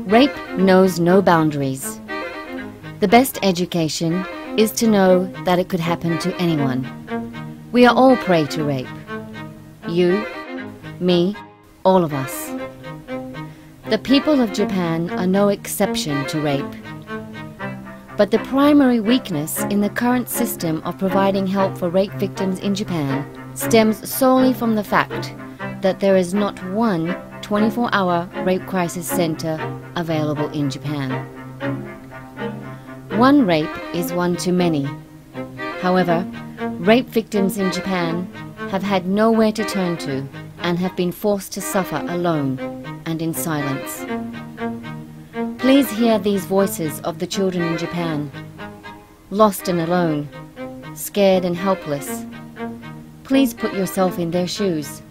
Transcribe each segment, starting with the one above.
Rape knows no boundaries. The best education is to know that it could happen to anyone. We are all prey to rape. You, me, all of us. The people of Japan are no exception to rape. But the primary weakness in the current system of providing help for rape victims in Japan stems solely from the fact that there is not one 24-hour rape crisis center available in Japan. One rape is one too many. However, rape victims in Japan have had nowhere to turn to and have been forced to suffer alone and in silence. Please hear these voices of the children in Japan, lost and alone, scared and helpless. Please put yourself in their shoes.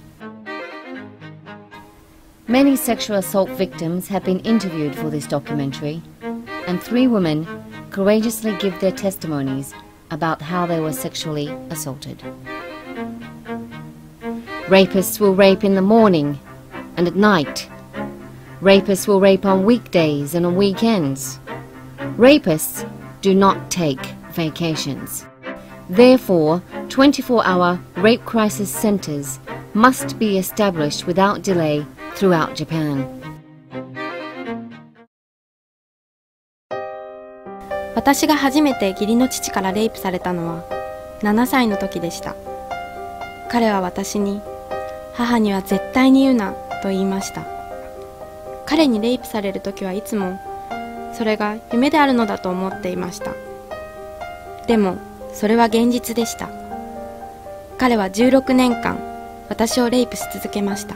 Many sexual assault victims have been interviewed for this documentary, and 3 women courageously give their testimonies about how they were sexually assaulted. Rapists will rape in the morning and at night. Rapists will rape on weekdays and on weekends. Rapists do not take vacations. Therefore, 24-hour rape crisis centers must be established without delay throughout Japan. 私が初めて義理の父からレイプされたのは7歳の時でした。彼は私に、母には絶対に言うなと言いました。彼にレイプされる時はいつもそれが夢であるのだと思っていました。でもそれは現実でした。彼は16年間私をレイプし続けました。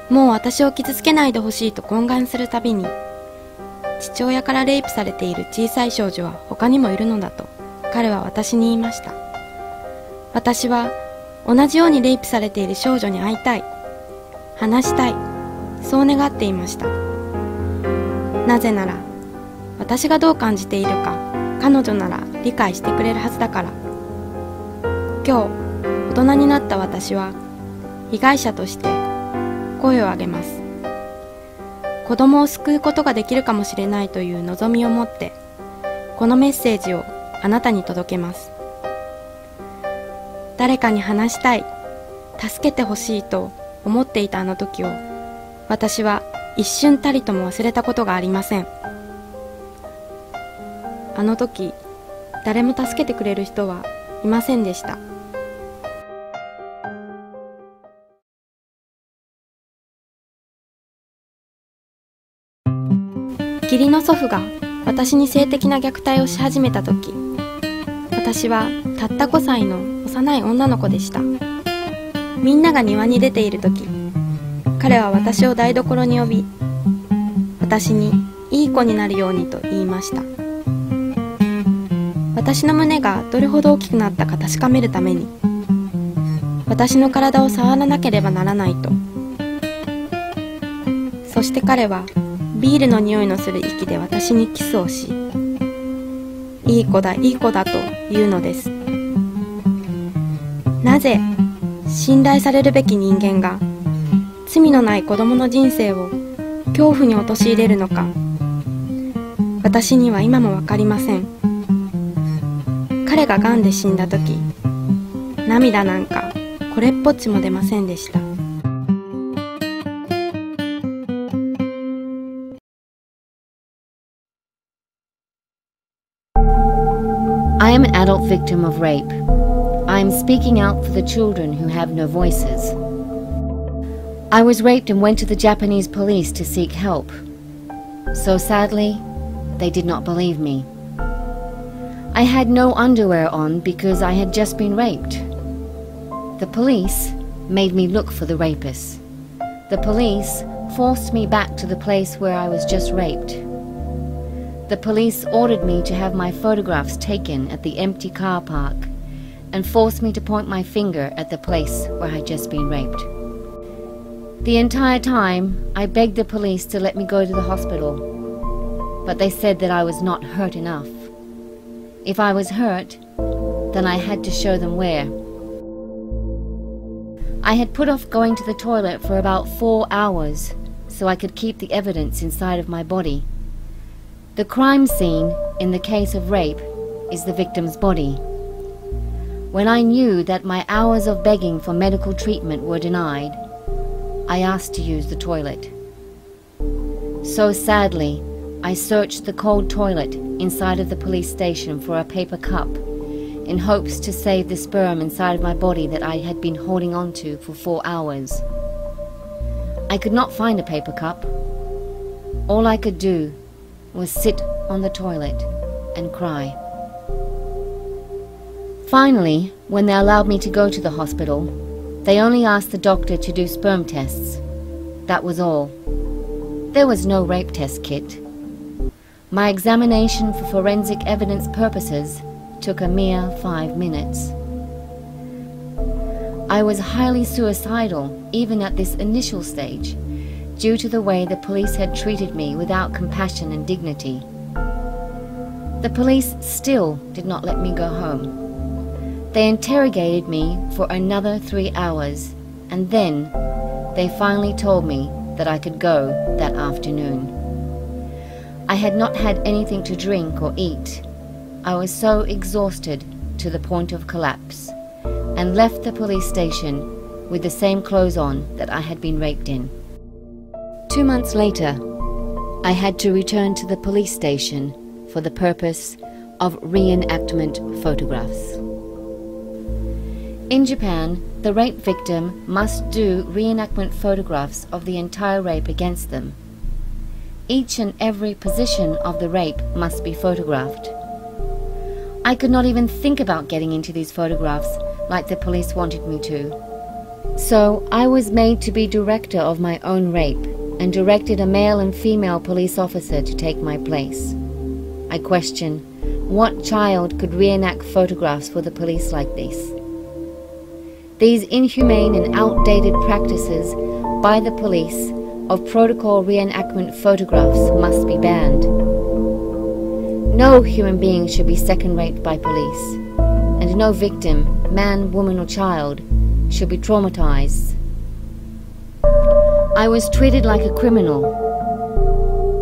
もう私を傷つけないでほしいと懇願するたびに、父親からレイプされている小さい少女は他にもいるのだと彼は私に言いました。私は同じようにレイプされている少女に会いたい、話したい、そう願っていました。なぜなら私がどう感じているか彼女なら理解してくれるはずだから。今日大人になった私は被害者として声を上げます。子供を救うことができるかもしれないという望みを持ってこのメッセージをあなたに届けます。誰かに話したい、助けてほしいと思っていたあの時を私は一瞬たりとも忘れたことがありません。あの時誰も助けてくれる人はいませんでした。義理の祖父が私に性的な虐待をし始めた時、私はたった5歳の幼い女の子でした。みんなが庭に出ている時、彼は私を台所に呼び、私にいい子になるようにと言いました。私の胸がどれほど大きくなったか確かめるために、私の体を触らなければならないと。そして彼はビールの匂いのする息で私にキスをし、いい子だいい子だと言うのです。なぜ信頼されるべき人間が罪のない子供の人生を恐怖に陥れるのか、私には今もわかりません。彼が癌で死んだ時、涙なんかこれっぽっちも出ませんでした。I am an adult victim of rape. I am speaking out for the children who have no voices. I was raped and went to the Japanese police to seek help. So sadly, they did not believe me. I had no underwear on because I had just been raped. The police made me look for the rapists. The police forced me back to the place where I was just raped. The police ordered me to have my photographs taken at the empty car park and forced me to point my finger at the place where I had just been raped. The entire time, I begged the police to let me go to the hospital, but they said that I was not hurt enough. If I was hurt, then I had to show them where. I had put off going to the toilet for about 4 hours so I could keep the evidence inside of my body. The crime scene in the case of rape is the victim's body. When I knew that my hours of begging for medical treatment were denied, I asked to use the toilet. So sadly, I searched the cold toilet inside of the police station for a paper cup in hopes to save the sperm inside of my body that I had been holding on to for 4 hours. I could not find a paper cup. All I could do was sit on the toilet and cry. Finally, when they allowed me to go to the hospital, they only asked the doctor to do sperm tests. That was all. There was no rape test kit. My examination for forensic evidence purposes took a mere 5 minutes. I was highly suicidal even at this initial stage, due to the way the police had treated me without compassion and dignity. The police still did not let me go home. They interrogated me for another 3 hours, and then they finally told me that I could go that afternoon. I had not had anything to drink or eat. I was so exhausted to the point of collapse, and left the police station with the same clothes on that I had been raped in. 2 months later, I had to return to the police station for the purpose of reenactment photographs. In Japan, the rape victim must do reenactment photographs of the entire rape against them. Each and every position of the rape must be photographed. I could not even think about getting into these photographs like the police wanted me to. So I was made to be director of my own rape and directed a male and female police officer to take my place. I question, what child could reenact photographs for the police like this? These inhumane and outdated practices by the police of protocol reenactment photographs must be banned. No human being should be second raped by police, and no victim, man, woman or child, should be traumatized. I was treated like a criminal,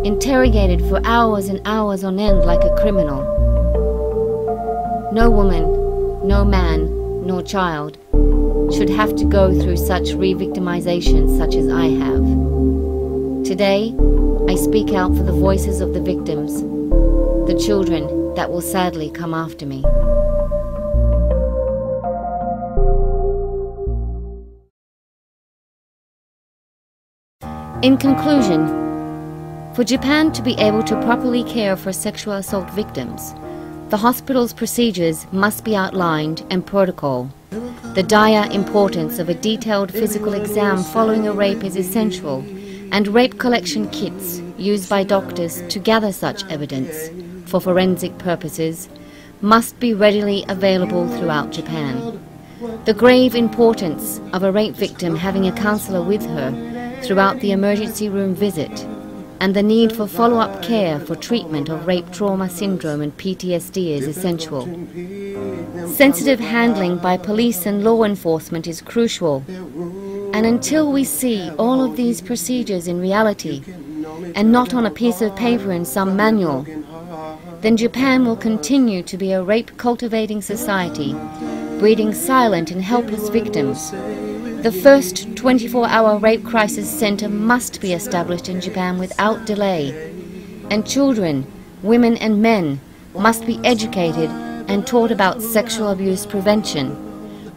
interrogated for hours and hours on end like a criminal. No woman, no man, nor child should have to go through such re-victimization such as I have. Today, I speak out for the voices of the victims, the children that will sadly come after me. In conclusion, for Japan to be able to properly care for sexual assault victims, the hospital's procedures must be outlined and protocol. The dire importance of a detailed physical exam following a rape is essential, and rape collection kits used by doctors to gather such evidence for forensic purposes must be readily available throughout Japan. The grave importance of a rape victim having a counselor with her throughout the emergency room visit, and the need for follow-up care for treatment of rape trauma syndrome and PTSD is essential. Sensitive handling by police and law enforcement is crucial, and until we see all of these procedures in reality, and not on a piece of paper in some manual, then Japan will continue to be a rape-cultivating society, breeding silent and helpless victims. The first 24-hour rape crisis center must be established in Japan without delay, and children, women and men must be educated and taught about sexual abuse prevention.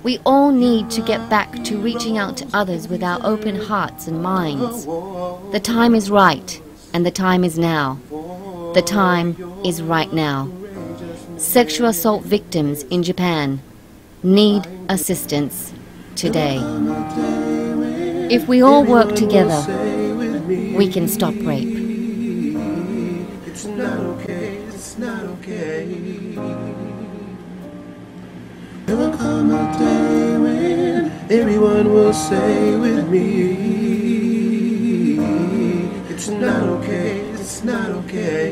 We all need to get back to reaching out to others with our open hearts and minds. The time is right, and the time is now. The time is right now. Sexual assault victims in Japan need assistance today. If we all work together, we can stop rape. It's not okay, it's not okay. There will come a day when everyone will say with me, it's not okay, it's not okay.